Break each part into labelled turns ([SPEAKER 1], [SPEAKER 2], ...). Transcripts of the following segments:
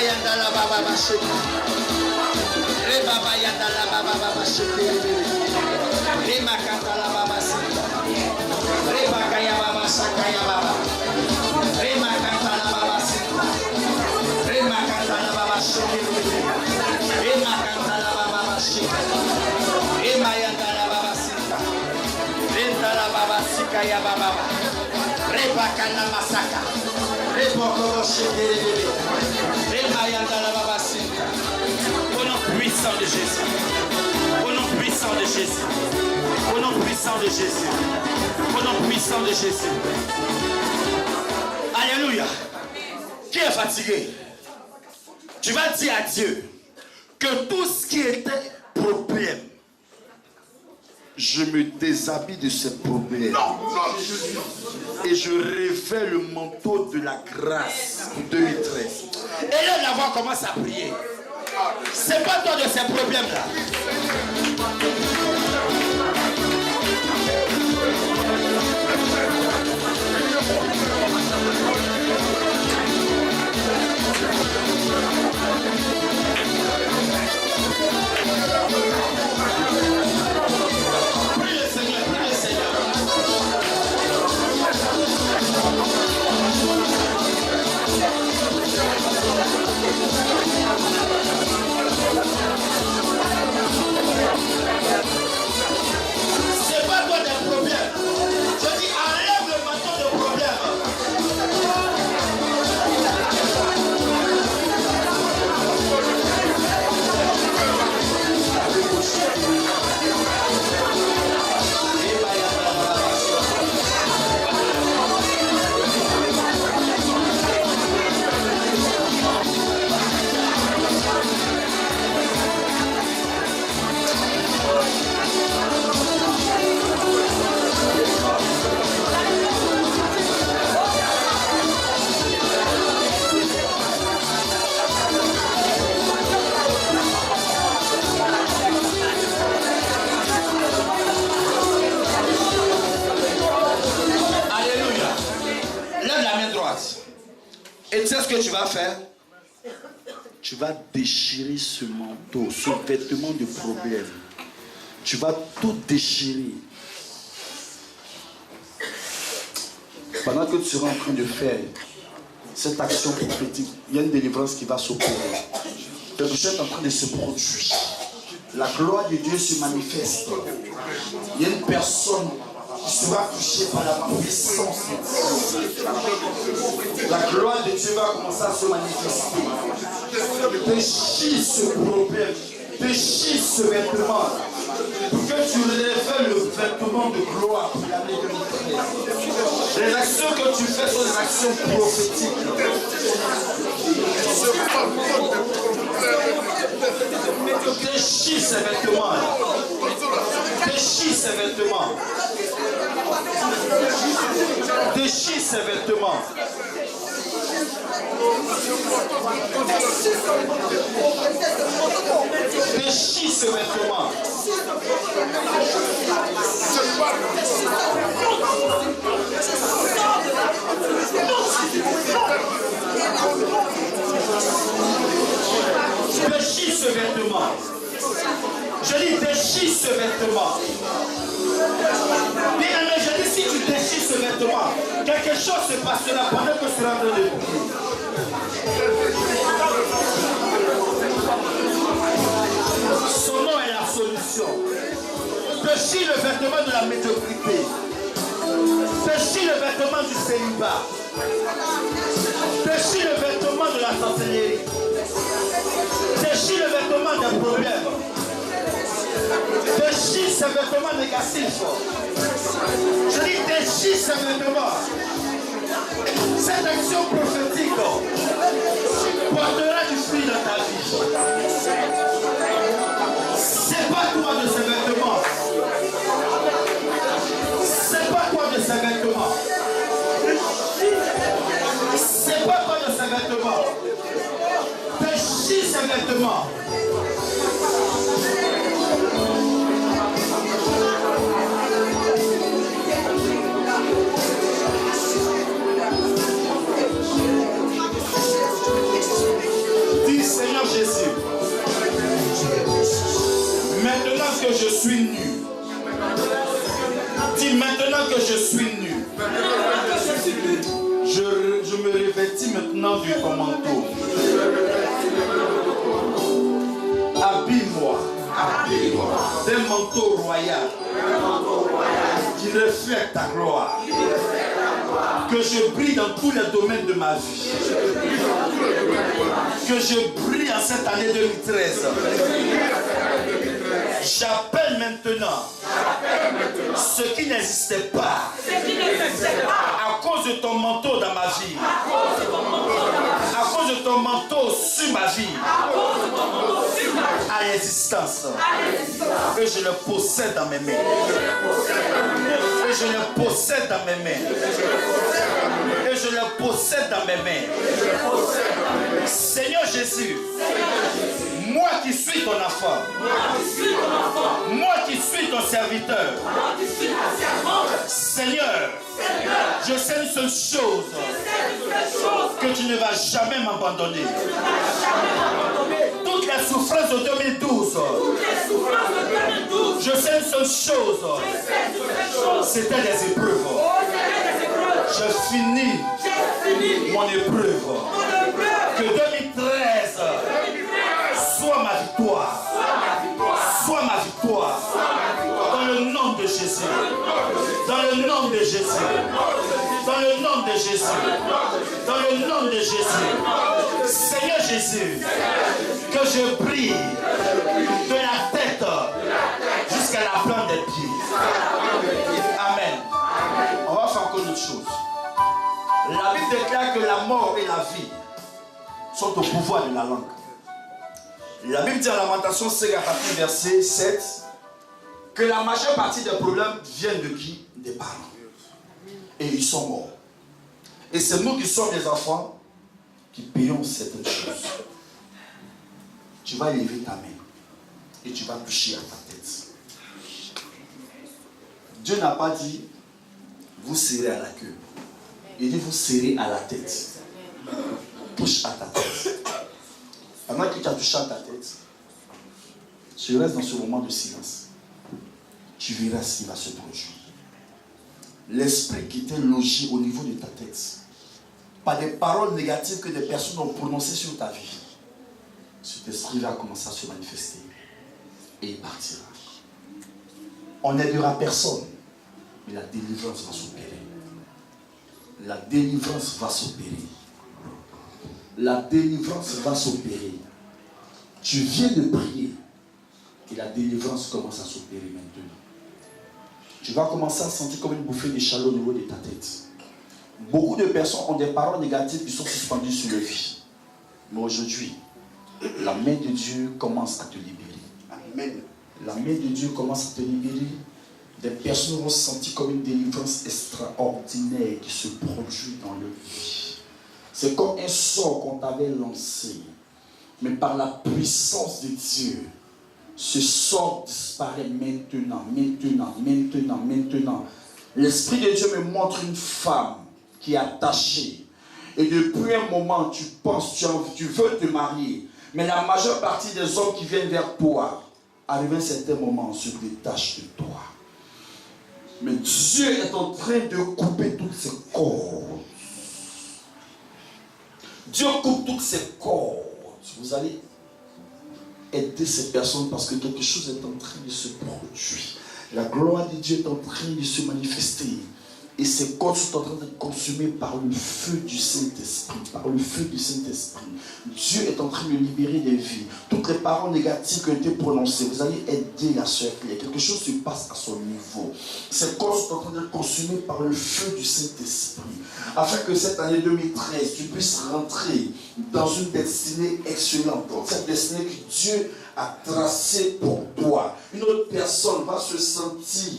[SPEAKER 1] yandala baba bashiki. Rebaba yandala baba bashiki. Remakata la baba siki. Rebakaya baba sakaya baba. Remakata la baba siki. Remakata la baba shiki. Remakata la baba shiki. Remayandala baba sika. Rentala baba sika ya baba. Rebakana masaka. Reboko shiki. Remayandala baba sika. Au nom puissant de Jésus. Au nom puissant de Jésus. Au nom puissant de Jésus. Au nom puissant de Jésus. Alléluia. Qui est fatigué? Tu vas dire à Dieu que tout ce qui était problème, je me déshabille de ces problèmes. Et je révèle le manteau de la grâce pour 2013. Et là, la voix commence à prier. C'est pas toi de ces problèmes-là. Prie le Seigneur, prie le Seigneur. C'est pas toi des problèmes. Je dis enlève le manteau de problème. Et tu sais ce que tu vas faire? Tu vas déchirer ce manteau, ce vêtement de problème. Tu vas tout déchirer. Pendant que tu seras en train de faire cette action prophétique, il y a une délivrance qui va s'opérer. Quelque chose est en train de se produire. La gloire de Dieu se manifeste. Il y a une personne qui sera touchée par la puissance de Dieu. La gloire de Dieu va commencer à se manifester. Déchire ce problème, déchire ce vêtement, pour que tu révèles le vêtement de gloire pour l'année 2013. Les actions que tu fais sont des actions prophétiques. Déchire ces vêtements. Déchire ces vêtements. Déchire ces vêtements. Déchire ces vêtements. Déchire ce vêtement. Je dis déchire ce vêtement. Bien aimé, je dis si tu déchires ce vêtement, quelque chose se passera pendant que tu seras en train de prier. Son nom est la solution. Déchire le vêtement de la médiocrité. Déchire le vêtement du célibat. Déchire le vêtement de la sorcellerie. Déchire le vêtement des problèmes. Déchire ce vêtement négatif. Je dis déchire ce vêtement. Cette action prophétique portera du fruit dans ta vie. C'est pas toi de ce vêtement. C'est pas toi de ce vêtement. C'est pas toi de ce vêtement. Déchire ce vêtement. je suis nu. Je me revêtis maintenant de ton manteau. Habille-moi d'un manteau royal qui reflète ta gloire. Que je brille dans tous les domaines de ma vie. Que je brille en cette année 2013. J'appelle maintenant ce qui n'existait pas à cause de ton manteau dans ma vie, à cause de ton manteau sur ma vie, à l'existence. Et je le possède dans mes mains. Et je le possède dans mes mains. Et je le possède dans mes mains. Seigneur Jésus, moi qui suis ton enfant, moi qui suis ton serviteur, Seigneur, je sais une seule chose, que tu ne vas jamais m'abandonner. Toutes les souffrances de 2012, je sais une seule chose, c'était des épreuves. Je finis mon épreuve. Que 2013 soit ma victoire. Soit ma victoire. Dans le nom de Jésus. Dans le nom de Jésus. Dans le nom de Jésus. Dans le nom de Jésus. Seigneur Jésus, que je brille de la tête jusqu'à la plante des pieds. Amen. On va faire encore une autre chose. La Bible déclare que la mort et la vie sont au pouvoir de la langue. La Bible dit en Lamentation 5 à partir du verset 7 que la majeure partie des problèmes viennent de qui? Des parents. Et ils sont morts. Et c'est nous qui sommes des enfants qui payons certaines choses. Tu vas élever ta main et tu vas toucher à ta tête. Dieu n'a pas dit vous serrez à la queue. Il dit vous serrez à la tête. Touche à ta tête. Pendant que tu as touché à ta tête, tu restes dans ce moment de silence. Tu verras ce qui va se produire. L'esprit qui t'est logé au niveau de ta tête, par des paroles négatives que des personnes ont prononcées sur ta vie, cet esprit va commencer à se manifester et il partira. On n'aidera personne, mais la délivrance va s'opérer. La délivrance va s'opérer. La délivrance va s'opérer. Tu viens de prier et la délivrance commence à s'opérer maintenant. Tu vas commencer à sentir comme une bouffée de chaleur au niveau de ta tête. Beaucoup de personnes ont des paroles négatives qui sont suspendues sur leur vie. Mais aujourd'hui, la main de Dieu commence à te libérer. Amen. La main de Dieu commence à te libérer. Des personnes vont sentir comme une délivrance extraordinaire qui se produit dans leur vie. C'est comme un sort qu'on t'avait lancé. Mais par la puissance de Dieu, ce sort disparaît maintenant. L'Esprit de Dieu me montre une femme qui est attachée. Et depuis un moment, tu penses, tu veux te marier. Mais la majeure partie des hommes qui viennent vers toi, arrivé à un certain moment, se détachent de toi. Mais Dieu est en train de couper toutes ces cordes. Dieu coupe toutes ces cordes. Vous allez aider ces personnes parce que quelque chose est en train de se produire. La gloire de Dieu est en train de se manifester. Et ces cordes sont en train d'être consumées par le feu du Saint-Esprit. Par le feu du Saint-Esprit. Dieu est en train de libérer des vies. Toutes les paroles négatives qui ont été prononcées, vous allez aider la sœur Claire. Quelque chose se passe à son niveau. Ces cordes sont en train d'être consumées par le feu du Saint-Esprit. Afin que cette année 2013, tu puisses rentrer dans une destinée excellente. Cette destinée que Dieu a tracée pour toi. Une autre personne va se sentir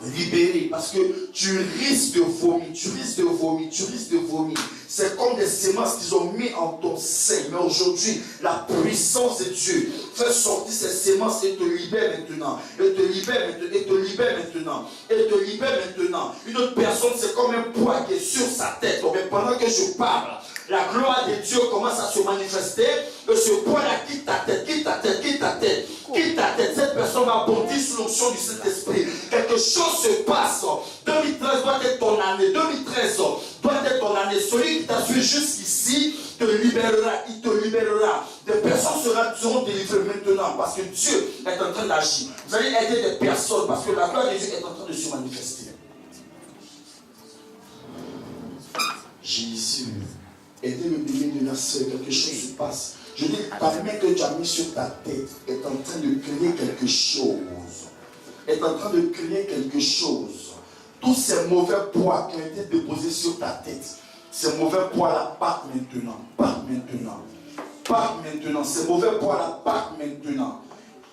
[SPEAKER 1] libéré parce que tu risques de vomir, c'est comme des semences qu'ils ont mis en ton sein, mais aujourd'hui la puissance de Dieu fait sortir ces semences et te libère maintenant, une autre personne c'est comme un poids qui est sur sa tête, mais pendant que je parle, la gloire de Dieu commence à se manifester, et ce poids-là quitte ta tête, quitte ta tête, quitte ta tête, quitte ta tête. Cette personne va bondir sous l'onction du Saint-Esprit. Quelque chose se passe. 2013 doit être ton année. 2013 doit être ton année. Celui qui t'a suivi jusqu'ici te libérera. Il te libérera. Des personnes seront délivrées maintenant parce que Dieu est en train d'agir. Vous allez aider des personnes parce que la gloire de Dieu est en train de se manifester. Jésus, aidez le bébé de la sœur, quelque chose se passe. Je dis, ta main que tu as mis sur ta tête est en train de créer quelque chose. Est en train de créer quelque chose. Tous ces mauvais poids qui ont été déposés sur ta tête, ces mauvais poids-là partent maintenant. Partent maintenant. Partent maintenant. Ces mauvais poids-là partent maintenant.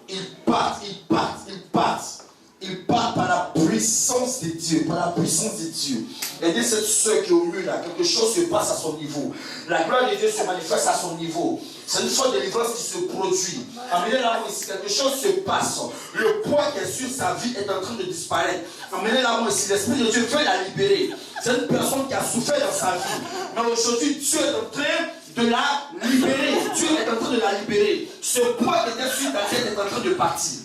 [SPEAKER 1] Ils partent, ils partent, ils partent. Il part par la puissance de Dieu, par la puissance de Dieu. Aidez cette soeur qui est au mur là, quelque chose se passe à son niveau. La gloire de Dieu se manifeste à son niveau. C'est une forte délivrance qui se produit. Amenez-la ici, quelque chose se passe. Le poids qui est sur sa vie est en train de disparaître. Amenez-la ici, l'Esprit de Dieu veut la libérer. C'est une personne qui a souffert dans sa vie. Mais aujourd'hui, Dieu est en train de la libérer. Dieu est en train de la libérer. Ce poids qui était sur ta tête est en train de partir.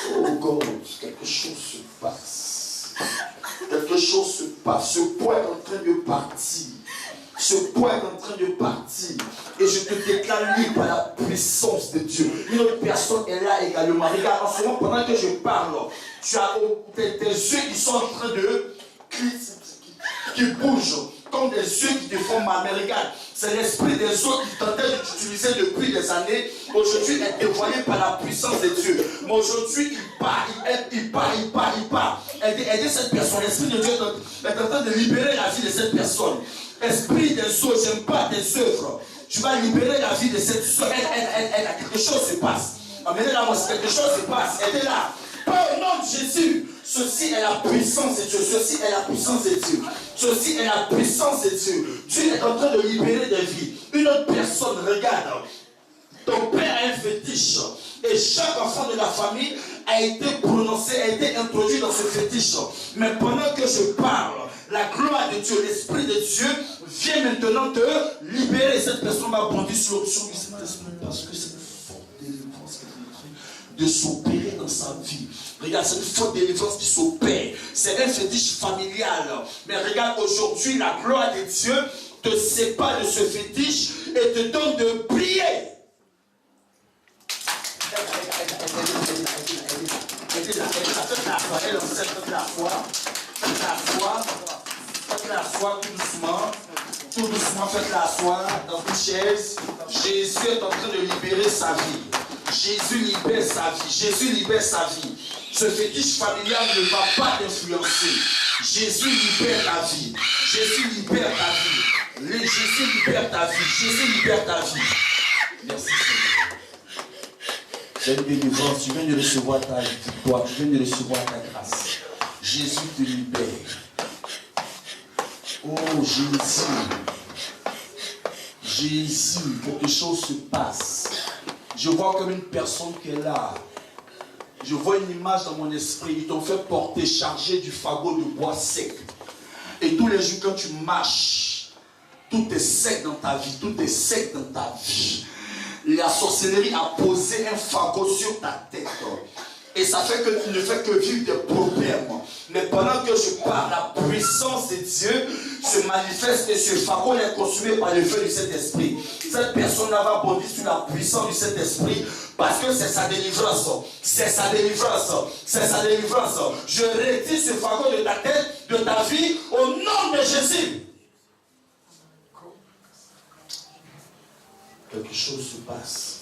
[SPEAKER 1] Oh God, quelque chose se passe. Quelque chose se passe. Ce poids est en train de partir. Ce poids est en train de partir. Et je te déclare libre par la puissance de Dieu. Une autre personne est là également. Regarde, en ce moment, pendant que je parle, tu as tes yeux qui sont en train de qui bougent comme des yeux qui te font mal. Mais regarde, c'est l'esprit des autres qui tentait d'utiliser depuis des années. Aujourd'hui, est dévoilé par la puissance de Dieu. Mais aujourd'hui, il part. Aidez cette personne. L'esprit de Dieu est en train de libérer la vie de cette personne. Esprit des autres, j'aime pas tes œuvres. Tu vas libérer la vie de cette soeur. Elle a quelque chose se passe. Amenez-la moi, quelque chose se passe. Aidez-la. Pas au nom de Jésus. Ceci est la puissance de Dieu. Ceci est la puissance de Dieu. Ceci est la puissance de Dieu. Dieu est en train de libérer des vies. Une autre personne, regarde. Ton père a un fétiche. Et chaque enfant de la famille a été prononcé, a été introduit dans ce fétiche. Mais pendant que je parle, la gloire de Dieu, l'Esprit de Dieu vient maintenant te libérer. Cette personne va bondir sur l'option du Saint-Esprit parce que c'est une forte délivrance qui est en train de s'opérer dans sa vie. Regarde, c'est une forte délivrance qui s'opère. C'est un fétiche familial. Mais regarde, aujourd'hui, la gloire de Dieu te sépare de ce fétiche et te donne de prier. Faites-la asseoir tout doucement, faites-la asseoir dans une chaise. Jésus est en train de libérer sa vie. Jésus libère sa vie. Jésus libère sa vie. Ce fétiche familial ne va pas t'influencer. Jésus libère ta vie. Jésus libère ta vie. Jésus libère ta vie. Jésus libère ta vie. Merci Seigneur. C'est une délivrance. Tu viens de recevoir ta victoire. Tu viens de recevoir ta grâce. Jésus te libère. Oh Jésus. Jésus, quelque chose se passe. Je vois comme une personne qui est là. Je vois une image dans mon esprit. Ils t'ont fait porter, charger du fagot de bois sec. Et tous les jours quand tu marches, tout est sec dans ta vie. Tout est sec dans ta vie. La sorcellerie a posé un fagot sur ta tête. Et ça fait que tu ne fais que vivre des problèmes. Mais pendant que je parle, la puissance de Dieu se manifeste et ce fagot est consumé par le feu du Saint-Esprit. Cette personne-là va bondir sur la puissance du Saint-Esprit parce que c'est sa délivrance. C'est sa délivrance. C'est sa délivrance. Je retire ce fagot de ta tête, de ta vie, au nom de Jésus. Quelque chose se passe.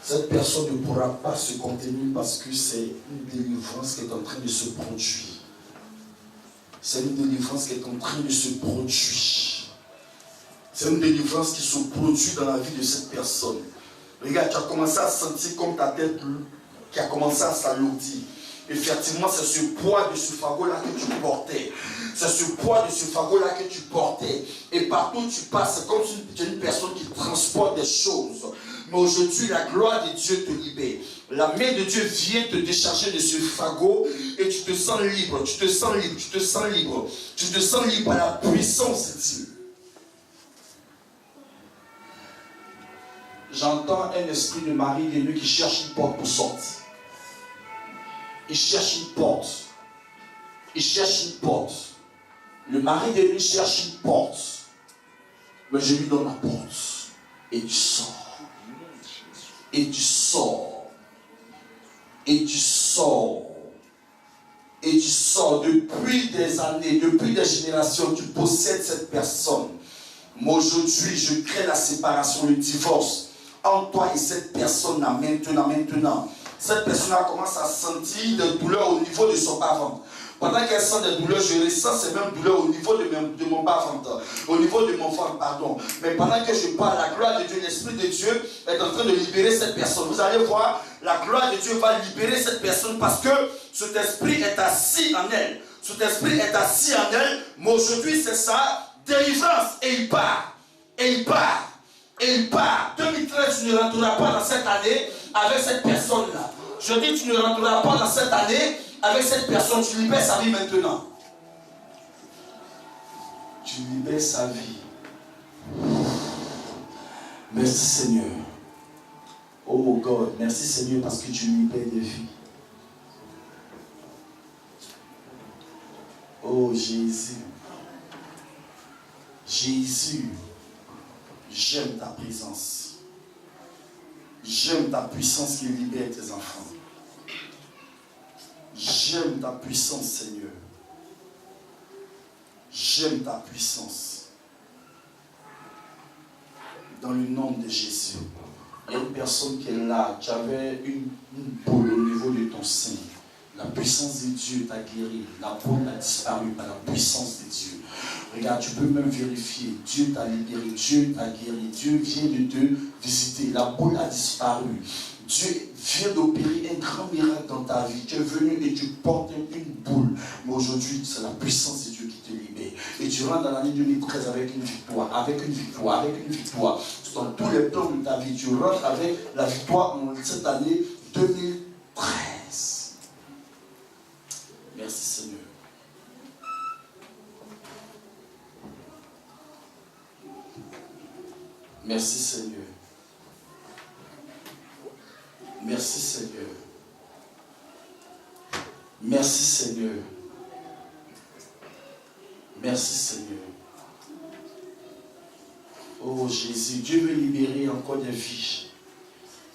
[SPEAKER 1] Cette personne ne pourra pas se contenir parce que c'est une délivrance qui est en train de se produire. C'est une délivrance qui est en train de se produire. C'est une délivrance qui se produit dans la vie de cette personne. Regarde, tu as commencé à sentir comme ta tête qui a commencé à s'alourdir. Effectivement, c'est ce poids de ce fagot-là que tu portais. C'est ce poids de ce fagot-là que tu portais. Et partout où tu passes, c'est comme si tu es une personne qui transporte des choses. Mais aujourd'hui, la gloire de Dieu te libère. La main de Dieu vient te décharger de ce fagot et tu te sens libre, tu te sens libre, tu te sens libre. Tu te sens libre par la puissance de Dieu. J'entends un esprit de mari de lui qui cherche une porte pour sortir. Il cherche une porte. Il cherche une porte. Le mari de lui cherche une porte. Mais je lui donne la porte. Et tu sors. Et tu sors. Et tu sors. Et tu sors depuis des années, depuis des générations, tu possèdes cette personne. Mais aujourd'hui, je crée la séparation, le divorce entre toi et cette personne-là, maintenant. Cette personne-là commence à sentir des douleurs au niveau de son bas-ventre. Pendant qu'elle sent des douleurs, je ressens ces mêmes douleurs au niveau de mon bas-ventre, au niveau de mon ventre, pardon. Mais pendant que je parle, la gloire de Dieu, l'Esprit de Dieu est en train de libérer cette personne. Vous allez voir, la gloire de Dieu va libérer cette personne parce que cet esprit est assis en elle. Cet esprit est assis en elle, mais aujourd'hui c'est ça, délivrance, et il part. Et il part. Et il part. 2013, tu ne rentreras pas dans cette année avec cette personne-là. Je dis, tu ne rentreras pas dans cette année avec cette personne. Tu libères sa vie maintenant. Tu libères sa vie. Merci Seigneur. Oh God, merci Seigneur parce que tu libères des vies. Oh Jésus. Jésus. J'aime ta présence. J'aime ta puissance qui libère tes enfants. J'aime ta puissance, Seigneur. J'aime ta puissance. Dans le nom de Jésus. Il y a une personne qui est là. Tu avais une boule au niveau de ton sein. La puissance de Dieu t'a guéri. La boule a disparu par la puissance de Dieu. Regarde, tu peux même vérifier. Dieu t'a libéré, Dieu t'a guéri. Dieu vient de te visiter. La boule a disparu. Dieu vient d'opérer un grand miracle dans ta vie. Tu es venu et tu portes une boule. Mais aujourd'hui, c'est la puissance de Dieu qui te libère. Et tu rentres dans l'année 2013 avec une victoire, avec une victoire, avec une victoire. Dans tous les plans de ta vie, tu rentres avec la victoire en cette année 2013. Merci Seigneur. Merci Seigneur. Merci Seigneur. Merci Seigneur. Merci Seigneur. Oh Jésus, Dieu veut libérer encore des vies.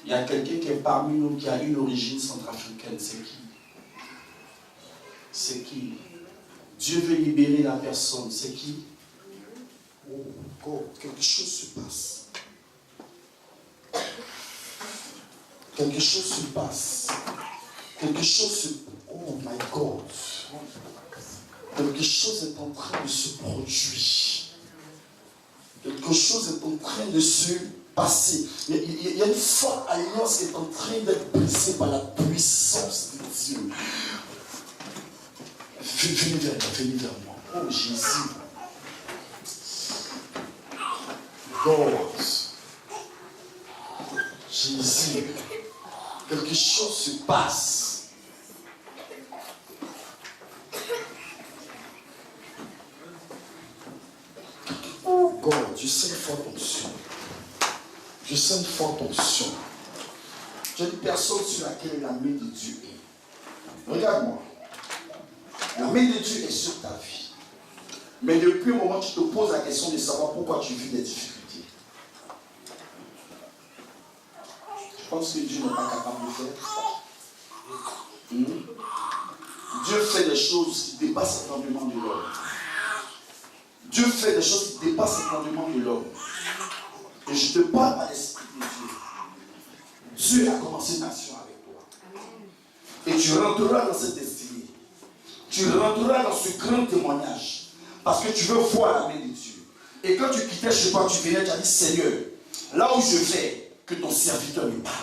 [SPEAKER 1] Il y a quelqu'un qui est parmi nous qui a une origine centrafricaine. C'est qui? C'est qui? Dieu veut libérer la personne. C'est qui? Oh God, quelque chose se passe. Quelque chose se passe. Quelque chose se... Oh my God. Quelque chose est en train de se produire. Quelque chose est en train de se passer. Il y a une forte alliance qui est en train d'être brisée par la puissance de Dieu. Venez vers moi. Oh Jésus. God. Jésus. Quelque chose se passe. Oh God, je sens une forte onction. Je sens une forte onction. J'ai une personne sur laquelle la main de Dieu est. Regarde-moi. La main de Dieu est sur ta vie. Mais depuis un moment, tu te poses la question de savoir pourquoi tu vis des difficultés. Je pense que Dieu n'est pas capable de faire. Dieu fait des choses qui dépassent l'entendement de l'homme. Dieu fait des choses qui dépassent l'entendement de l'homme. Et je te parle à l'Esprit de Dieu. Dieu a commencé une action avec toi. Et tu rentreras dans cette destinée. Tu rentreras dans ce grand témoignage. Parce que tu veux voir la main de Dieu. Et quand tu quittais chez toi, tu venais, tu as dit Seigneur, là où je vais, que ton serviteur me parle.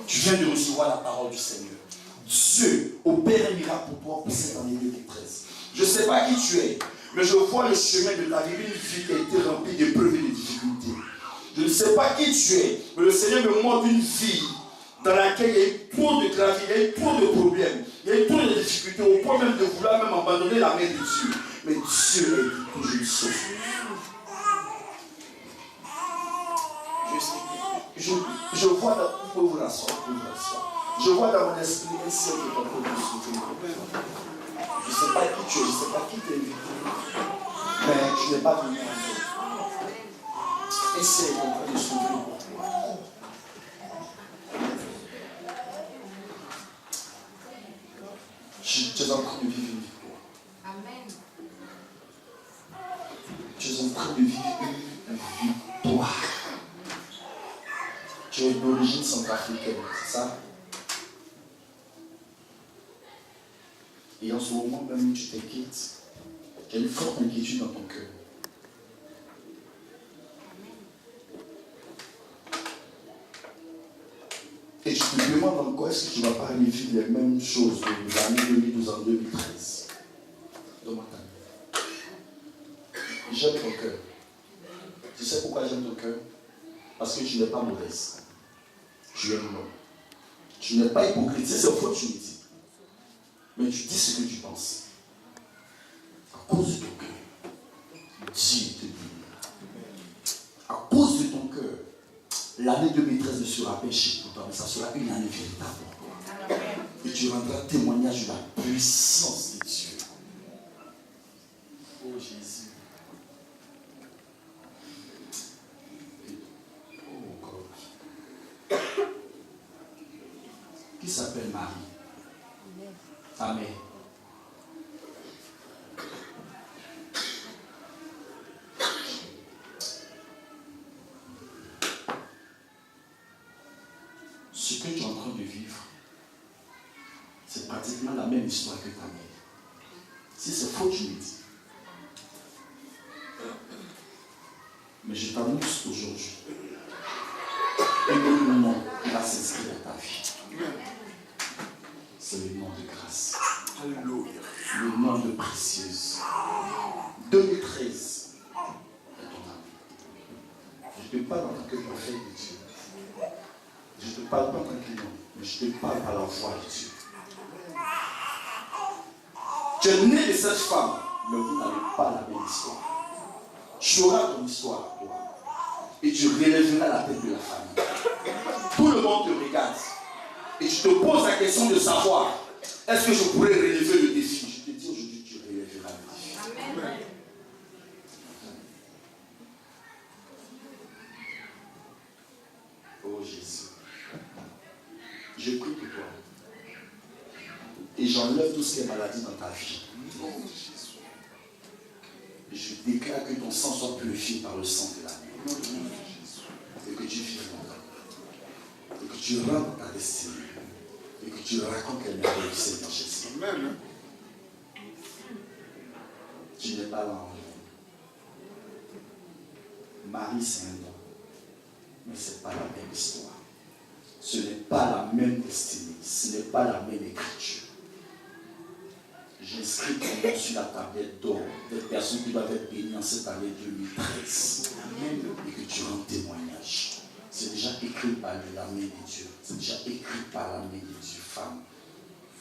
[SPEAKER 1] Tu viens de recevoir la parole du Seigneur. Dieu opère un miracle pour toi pour cette année 2013. Je ne sais pas qui tu es, mais je vois le chemin de ta vie, une vie qui a été remplie d'épreuves et de difficultés. Je ne sais pas qui tu es, mais le Seigneur me montre une vie dans laquelle il y a eu trop de graviers, il y a eu trop de problèmes, il y a eu trop de difficultés, au point même de vouloir même abandonner la main de Dieu. Mais Dieu est toujours sauvé. je vois dans, vous pouvez vous rasseoir, je vois dans mon esprit un ciel qui est en train de s'ouvrir. Je ne sais pas qui tu es, je ne sais pas qui t'es invité, mais tu n'es pas venu en toi. Un ciel est en train de s'ouvrir pour toi. Tu es en train de vivre une victoire. Amen. Tu es en train de vivre une victoire. Tu es d'origine centrafricaine, c'est ça? Et en ce moment même où tu t'inquiètes, tu as une forte inquiétude dans ton cœur. Et tu te demandes en quoi est-ce que tu ne vas pas revivre les mêmes choses de l'année 2012 en 2013. Donne-moi ta main. J'aime ton cœur. Tu sais pourquoi j'aime ton cœur? Parce que tu n'es pas mauvaise. Tu es non. Tu n'es pas hypocrite. C'est faux, tu me dis. Mais tu dis ce que tu penses. À cause de ton cœur, Dieu te bénit. À cause de ton cœur, l'année 2013 ne sera pas échec pour toi, mais ça sera une année véritable pour toi. Et tu rendras témoignage de la puissance de Dieu. Oh Jésus. Oh God. Qui s'appelle Marie? Amen. Ce que tu es en train de vivre, c'est pratiquement la même histoire que ta mère. Si c'est faux, tu me dis. Mais je t'annonce aujourd'hui un nom qui va s'inscrire dans ta vie. C'est le nom de grâce. Alléluia. Le nom de précieuse. 2013 est ton année. Je te parle en tant que prophète de Dieu. Je ne te parle pas en tant qu'homme, mais je te parle par la voix de Dieu. Tu es né de cette femme, mais vous n'avez pas la même histoire. Tu auras ton histoire, toi. Et tu relèveras la tête de la famille. Tout le monde te regarde. Et tu te poses la question de savoir, est-ce que je pourrais relever le défi? Je te dis aujourd'hui, tu relèveras le défi. Amen. Oh Jésus. Je prie pour toi. Et j'enlève tout ce qui est maladie dans ta vie. Et je déclare que ton sang soit purifié par le sang de l'agneau. Et que tu vives longtemps. Et que tu rentres dans ta destinée. Et que tu racontes les merveilles du Seigneur Jésus. Amen. Tu n'es pas là en vain. Marie, c'est un nom. Mais ce n'est pas la même histoire. Ce n'est pas la même destinée. Ce n'est pas la même écriture. J'inscris ton nom sur la tablette d'or des personnes qui doivent être bénies en cette année 2013. Amen. Et que tu rends témoignage. C'est déjà écrit par la main de Dieu. C'est déjà écrit par la main de Dieu. Femme,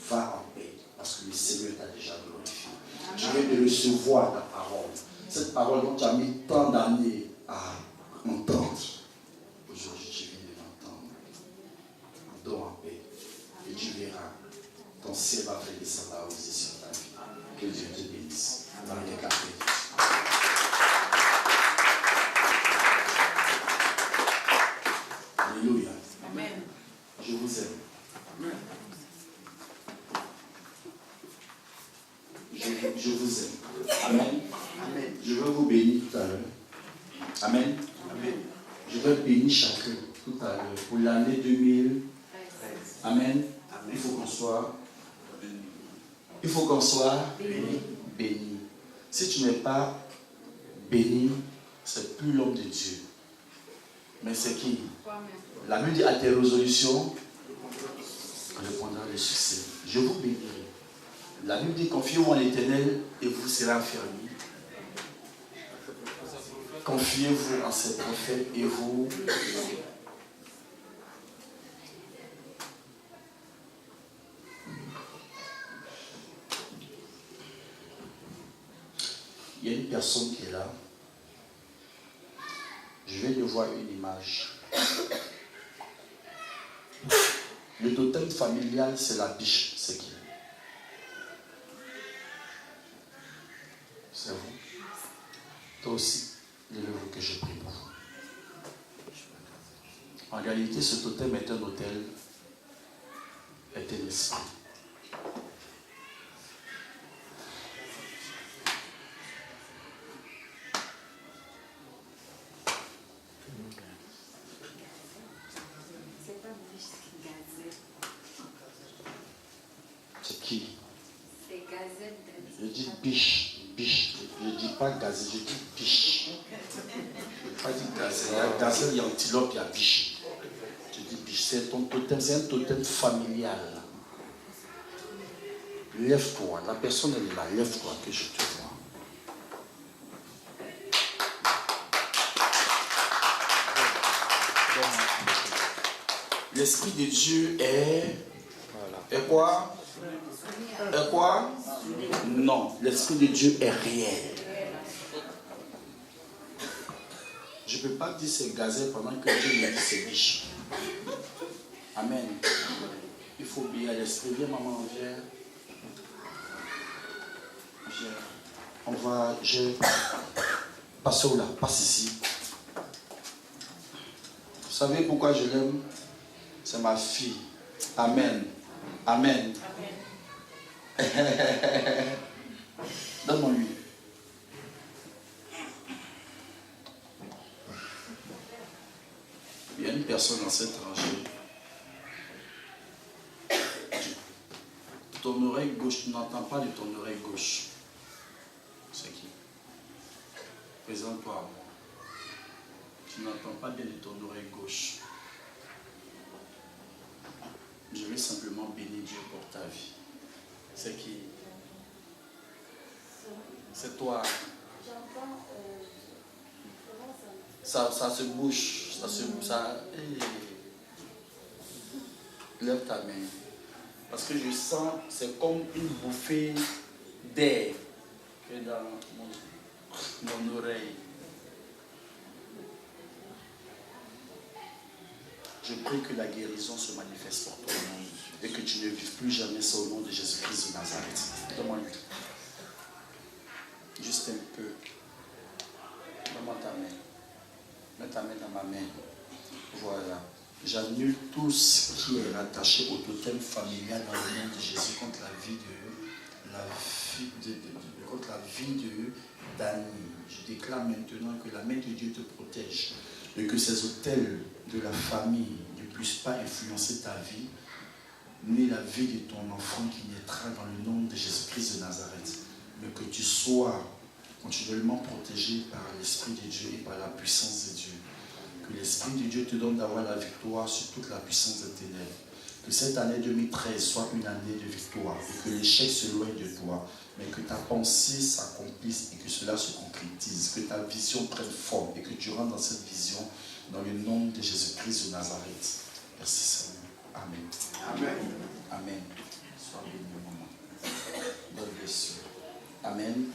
[SPEAKER 1] va en paix. Parce que le Seigneur t'a déjà glorifié. Tu viens de recevoir ta parole. Cette parole dont tu as mis tant d'années à entendre. Aujourd'hui, tu viens de l'entendre. Dors en paix. Et tu verras. Ton ciel va faire descendre la rosée sur ta vie. Que Dieu te bénisse. Dans les cafés. Alléluia. Amen. Je vous aime. Amen. Je vous aime. Amen. Amen. Je veux vous bénir tout à l'heure. Amen. Amen. Je veux bénir chacun tout à l'heure pour l'année 2013. Amen. Amen. Il faut qu'on soit béni. Si tu n'es pas béni, c'est plus l'homme de Dieu. Mais c'est qui? La Bible dit à tes résolutions répondra le succès. Je vous bénirai. La Bible dit confiez-vous en l'Éternel et vous serez affermis. Confiez-vous en ses prophètes et vous. Il y a une personne qui est là. Je vais lui voir une image. Le totem familial, c'est la biche. C'est qui? C'est vous. Toi aussi, levez-vous que je prie pour vous. En réalité, ce totem est un hôtel, est un esprit. C'est qui?
[SPEAKER 2] C'est gazelle.
[SPEAKER 1] Je dis biche, biche. Je ne dis pas gazelle, je dis biche. Je ne pas dire gazelle. Il y a gazelle, il y a antilope, il y a biche. Je dis biche, c'est ton totem, c'est un totem familial. Lève-toi, la personne elle est là, lève-toi que je te vois. L'Esprit de Dieu est... Est quoi? Est quoi? Non, l'Esprit de Dieu est réel. Je ne peux pas dire c'est gazelle pendant que Dieu me dit c'est biche. Amen. Il faut obéir à l'Esprit. Viens maman, viens. On va... Passe où là? Passe ici. Vous savez pourquoi je l'aime? C'est ma fille. Amen. Amen. Donne-moi lui. Il y a une personne dans cette rangée. Ton oreille gauche, tu n'entends pas de ton oreille gauche. C'est qui? Présente-toi à moi. Tu n'entends pas bien de ton oreille gauche. Je vais simplement bénir Dieu pour ta vie. C'est qui? C'est toi.
[SPEAKER 2] J'entends.
[SPEAKER 1] Ça se bouge. Lève ta main. Parce que je sens, c'est comme une bouffée d'air que dans mon oreille. Je prie que la guérison se manifeste pour toi et que tu ne vives plus jamais ça au nom de Jésus-Christ de Nazareth. Donne-moi lui. Juste un peu. Donne-moi ta main. Mets ta main dans ma main. Voilà. J'annule tout ce qui est rattaché au totem familial dans le nom de Jésus contre la vie de Dani. Je déclare maintenant que la main de Dieu te protège et que ces autels de la famille ne puissent pas influencer ta vie ni la vie de ton enfant qui naîtra dans le nom de Jésus-Christ de Nazareth, mais que tu sois continuellement protégé par l'Esprit de Dieu et par la puissance de Dieu. Que l'Esprit de Dieu te donne d'avoir la victoire sur toute la puissance des ténèbres. Que cette année 2013 soit une année de victoire et que l'échec s'éloigne de toi, mais que ta pensée s'accomplisse et que cela se concrétise, que ta vision prenne forme et que tu rentres dans cette vision dans le nom de Jésus-Christ de Nazareth. Merci Seigneur. Amen.
[SPEAKER 3] Amen.
[SPEAKER 1] Amen. Sois béni, maman. God bless you. Amen.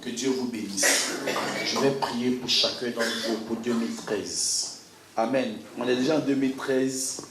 [SPEAKER 1] Que Dieu vous bénisse. Je vais prier pour chacun d'entre vous pour 2013. Amen. On est déjà en 2013.